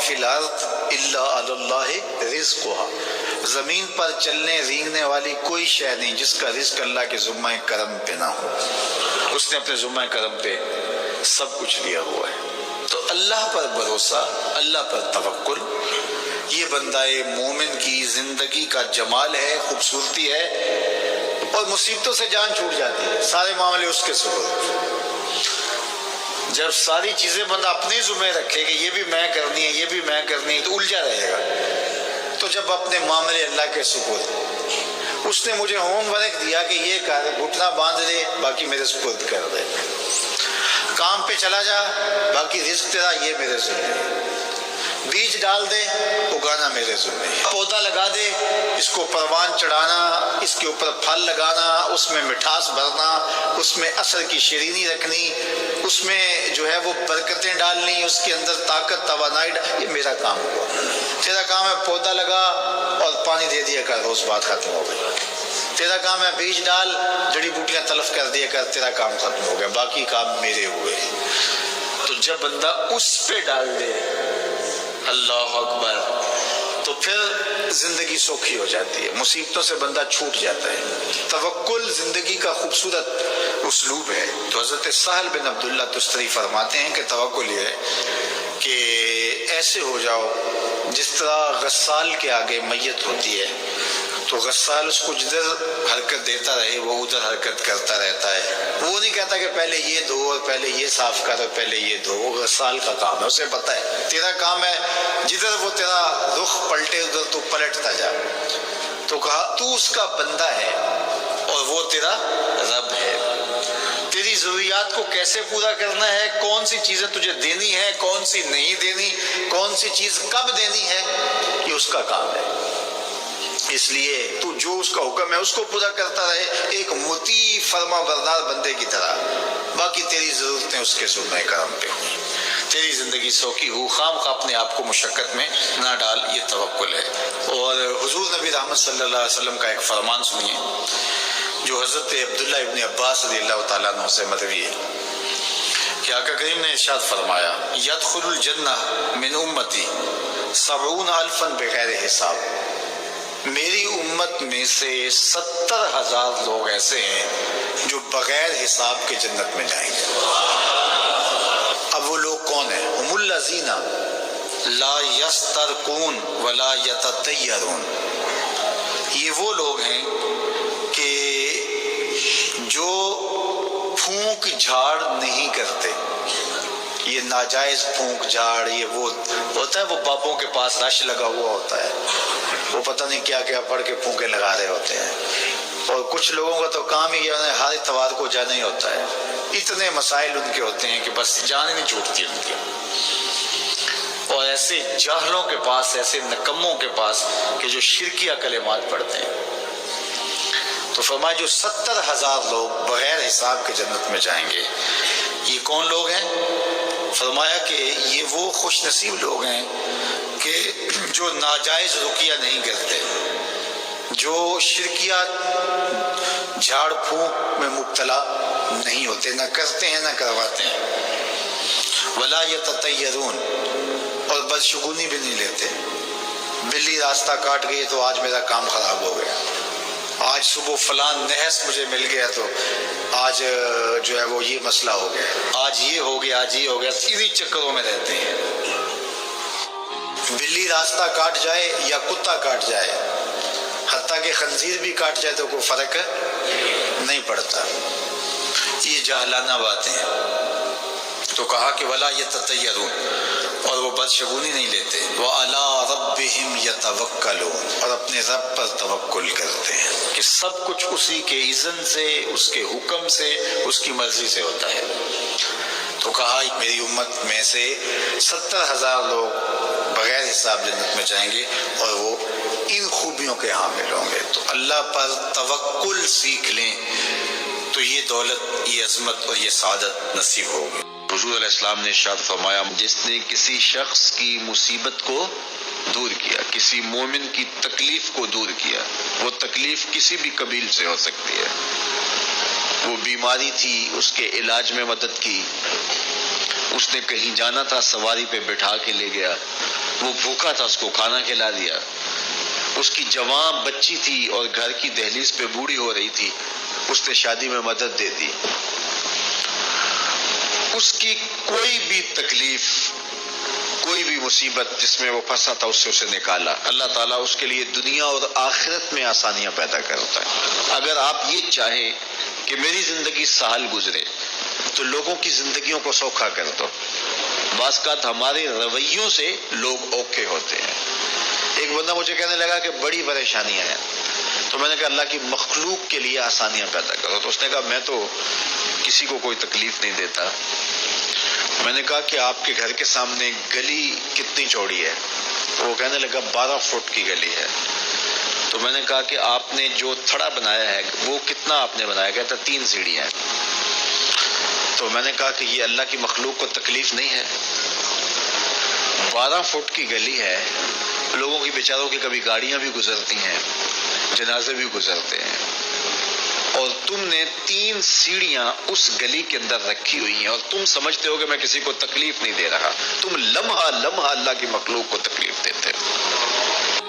فی الارض الا علی اللہ رزقها، زمین پر چلنے رینگنے والی کوئی شے نہیں جس کا رزق اللہ کے ذمہ کرم پہ نہ ہو۔ اس نے اپنے ذمہ کرم پہ سب کچھ لیا ہوا ہے۔ تو اللہ پر بھروسہ، اللہ پر توکل، یہ بندہ مومن کی زندگی کا جمال ہے، خوبصورتی ہے، اور مصیبتوں سے جان چھوٹ جاتی ہے، سارے معاملے اس کے سپرد۔ جب ساری چیزیں بندہ اپنے ذمہ رکھے کہ یہ بھی میں کرنی ہے، یہ بھی میں کرنی ہے، تو الجھا رہے گا۔ تو جب اپنے معاملے اللہ کے سپرد، اس نے مجھے ہوم ورک دیا کہ یہ کر، گھٹنا باندھ دے، باقی میرے سپرد کر دے، کام پہ چلا جا، باقی رزق تیرا، یہ میرے ذمہ ہے، بیج ڈال دے، اگانا میرے ذمہ ہے، پودا لگا دے، اس کو پروان چڑھانا، اس کے اوپر پھل لگانا، اس میں مٹھاس بھرنا، اس میں اثر کی شیرینی رکھنی، اس میں جو ہے وہ برکتیں ڈالنی، اس کے اندر طاقت توانائی یہ میرا کام ہوا۔ تیرا کام ہے پودا لگا اور پانی دے دیا کر، روز بات ختم ہو گئی۔ تیرا کام ہے بیج ڈال، جڑی بوٹیاں تلف کر دیا کر، تیرا کام ختم ہو گیا، باقی کام میرے ہوئے۔ تو جب بندہ اس پہ ڈال دے اللہ اکبر، تو پھر زندگی سوکھی ہو جاتی ہے، مصیبتوں سے بندہ چھوٹ جاتا ہے۔ توکل زندگی کا خوبصورت اسلوب ہے۔ تو حضرت سہل بن عبداللہ تستری فرماتے ہیں کہ توکل یہ ہے کہ ایسے ہو جاؤ جس طرح غسال کے آگے میت ہوتی ہے تو غسال اس کو جدھر حرکت دیتا رہے وہ ادھر حرکت کرتا رہتا ہے، وہ نہیں کہتا کہ پہلے یہ دھو اور پہلے یہ صاف کر اور پہلے یہ دھو، وہ غسال کا کام ہے، اسے پتہ ہے تیرا کام ہے جدھر وہ تیرا رخ پلٹے ادھر تو پلٹتا جا۔ تو کہا تو اس کا بندہ ہے اور وہ تیرا رب ہے، تیری ضروریات کو کیسے پورا کرنا ہے، کون سی چیزیں تجھے دینی ہے، کون سی نہیں دینی، کون سی چیز کب دینی ہے، یہ اس کا کام ہے۔ اس لیے تو جو اس کا حکم ہے اس کو پورا کرتا رہے، ایک مطیع فرما بردار بندے کی طرح، باقی تیری ضرورتیں اس کے ذمہ کرم پہ ہوں، تیری زندگی سوکھی ہو، خام خواہ اپنے آپ کو مشقت میں نہ ڈال، یہ توکل ہے۔ اور حضور نبی رحمت صلی اللہ علیہ وسلم کا ایک فرمان سنیے جو حضرت عبداللہ ابن عباس رضی اللہ تعالیٰ عنہ سے مروی ہے کہ آقا کریم نے ارشاد فرمایا یدخل الجنہ من امتی 70,000 بغیر حساب، میری امت میں سے 70,000 لوگ ایسے ہیں جو بغیر حساب کے جنت میں جائیں گے۔ اب وہ لوگ کون ہیں؟ هم الذین لا یسترقون ولا یتطیرون، یہ وہ لوگ ہیں کہ جو پھونک جھاڑ نہیں کرتے، یہ ناجائز پھونک جھاڑ، یہ وہ ہوتا ہے وہ بابوں کے پاس رش لگا ہوا ہوتا ہے، وہ پتہ نہیں کیا کیا پڑھ کے پھونکے لگا رہے ہوتے ہیں، اور کچھ لوگوں کا تو کام ہی ہے ہر اتوار کو جانا ہی ہوتا ہے، اتنے مسائل ان کے ہوتے ہیں کہ بس جان ہی نہیں چھوٹتی ان کی۔ اور ایسے جاہلوں کے پاس، ایسے نکموں کے پاس کہ جو شرکیہ کلمات پڑھتے ہیں، تو فرمایا جو 70,000 لوگ بغیر حساب کے جنت میں جائیں گے، یہ کون لوگ ہیں؟ فرمایا کہ یہ وہ خوش نصیب لوگ ہیں کہ جو ناجائز رقیہ نہیں کرتے، جو شرکیہ جھاڑ پھونک میں مبتلا نہیں ہوتے، نہ کرتے ہیں نہ کرواتے ہیں، ولا یتطیرون، اور بدشگونی بھی نہیں لیتے، بلی راستہ کاٹ گئی تو آج میرا کام خراب ہو گیا، آج صبح فلان نحس مجھے مل گیا تو آج جو ہے وہ یہ مسئلہ ہو گیا، آج یہ ہو گیا، آج یہ ہو گیا، اسی چکروں میں رہتے ہیں۔ بلی راستہ کاٹ جائے یا کتا کاٹ جائے، حتیٰ کہ خنزیر بھی کاٹ جائے تو کوئی فرق نہیں پڑتا، یہ جاہلانہ باتیں ہیں۔ تو کہا کہ ولا یتطیرون، اور وہ بدشگونی نہیں لیتے، وعلی ربہم یتوکلون، اور اپنے رب پر توکل کرتے ہیں کہ سب کچھ اسی کے اذن سے، اس کے حکم سے، اس کی مرضی سے ہوتا ہے۔ تو کہا میری امت میں سے 70,000 لوگ بغیر حساب جنت میں جائیں گے اور وہ ان خوبیوں کے حامل ہوں گے۔ تو اللہ پر توکل سیکھ لیں تو یہ دولت، یہ عظمت اور یہ سعادت نصیب ہوگی۔ حضور علیہ السلام نے ارشاد فرمایا جس نے کسی شخص کی مصیبت کو دور کیا، کسی مومن کی تکلیف کو دور کیا، وہ تکلیف کسی بھی قبیل سے ہو سکتی ہے، وہ بیماری تھی اس کے علاج میں مدد کی، اس نے کہیں جانا تھا، سواری پہ بٹھا کے لے گیا، وہ بھوکا تھا، اس کو کھانا کھلا دیا۔ اس کی جوان بچی تھی اور گھر کی دہلیز پہ بوڑھی ہو رہی تھی، اس نے شادی میں مدد دے دی۔ اس کی کوئی بھی تکلیف، کوئی بھی مصیبت جس میں وہ پھنسا تھا، اس سے اسے نکالا۔ اللہ تعالیٰ اس کے لیے دنیا اور آخرت میں آسانیاں پیدا کرتا ہے۔ اگر آپ یہ چاہیں کہ میری زندگی سہل گزرے تو لوگوں کی زندگیوں کو سوکھا کر دو۔ بعض اوقات ہمارے رویوں سے لوگ اوکھے ہوتے ہیں۔ ایک بندہ مجھے کہنے لگا کہ بڑی پریشانیاں ہیں، تو میں نے کہا اللہ کی مخلوق کے لیے آسانیاں پیدا کرو۔ تو اس نے کہا میں تو کسی کو کوئی تکلیف نہیں دیتا۔ میں نے کہا کہ آپ کے گھر کے سامنے گلی کتنی چوڑی ہے؟ تو وہ کہنے لگا 12 فٹ کی گلی ہے۔ تو میں نے کہا کہ آپ نے جو تھڑا بنایا ہے وہ کتنا آپ نے بنایا؟ کہتا 3 سیڑھیاں۔ تو میں نے کہا کہ یہ اللہ کی مخلوق کو تکلیف نہیں ہے؟ 12 فٹ کی گلی ہے، لوگوں کی بیچاروں کی کبھی گاڑیاں بھی گزرتی ہیں، جنازے بھی گزرتے ہیں، اور تم نے 3 سیڑھیاں اس گلی کے اندر رکھی ہوئی ہیں، اور تم سمجھتے ہو کہ میں کسی کو تکلیف نہیں دے رہا۔ تم لمحہ لمحہ اللہ کی مخلوق کو تکلیف دیتے ہو۔